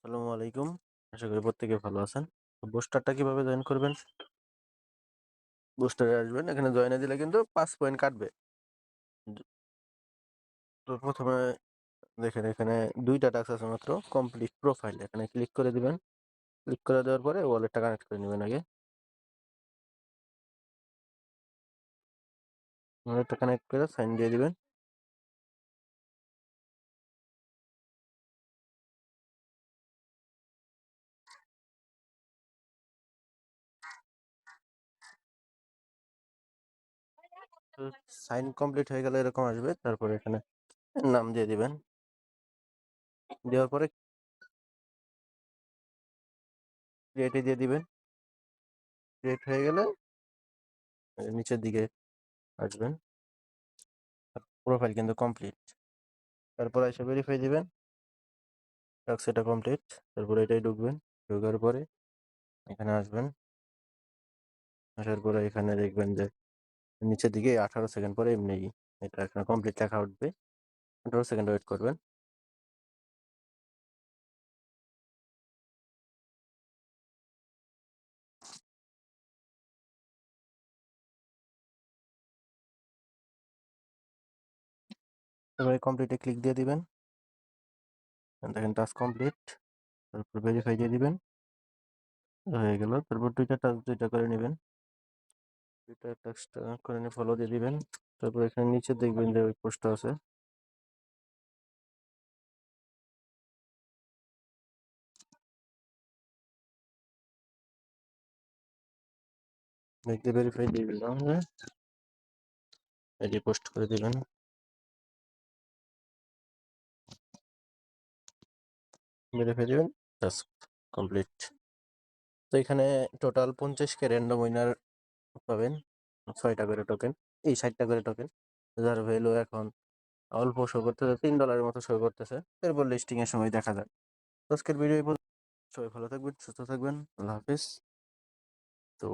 আসসালামু আলাইকুম। আশা করি প্রত্যেকে ভালো আছেন। তো বুস্টারটা কিভাবে জয়েন করবেন? বুস্টারে আসবেন। এখানে জয়েনে দিলে কিন্তু ৫ পয়েন্ট কাটবে। য তো ১ম এ দেখেন এখানে ২ টা টাস্ক আছে মাত্র। কমপ্লিট প্রোফাইল এখানে ক্লিক করে দিবেন। ক্লিক করে দেওয়ার পরে ওয়ালেটটা কানেক্ট করে নিবেন আগে। ওয়ালেটটা কানেক্ট করে সাইন দিয়ে দিবেন। তো সাইন কমপ্লিট হয়ে গেলে এরকম আসবে। তারপরে এখানে নাম দিয়ে দিবেন। দেওয়ার পরে ক্রিয়েট এ দিয়ে দিবেন। ক্রিয়েট হয়ে গেলে নিচের দিকে আসবেন। প্রোফাইল কিন্তু কমপ্লিট। তারপর এসে ভেরিফাই দিবেন। টাস্ক এটা কমপ্লিট। তারপরে এটাই ঢুকবেন। ঢোকার পরে এখানে আসবেন। আসার পরে এখানে দেখবেন যে নিচের দিকে 18 সেকেন্ড পরে এমনি এটা এখানে কমপ্লিট লেখা উঠবে। 18 সেকেন্ড ওয়েট করবেন। এবারে কমপ্লিটে ক্লিক দিয়ে দিবেন। দেখেন টাস্ক কমপ্লিট। তারপর ভেরিফাই দিয়ে দিবেন। হয়ে গেল। তারপর দুইটা টাস্ক দুইটা করে নেবেন। দুইটা টাস্কটা করে নিয়ে ফলো দিয়ে দিবেন। তারপর এখানে নিচে দেখবেন যে ওই পোস্টটা আছে। দেখতে ভেরিফাই দিয়ে দিলাম। এটি পোস্ট করে দিবেন। ভেরিফাই দিবেন। Task complete. তো এখানে টোটাল 50 কে র্যান্ডম উইনার পাবেন। 6টা করে টোকেন। এই 60টা করে টোকেন। যার ভ্যালু এখন অল্প শো করতেছে, $3 মতো শো করতেছে। এরপর লিস্টিং এর সময় দেখা যাক। তো আজকের ভিডিও এই পর্যন্ত। সবাই ভালো থাকবেন, সুস্থ থাকবেন। আল্লাহ হাফেজ। তো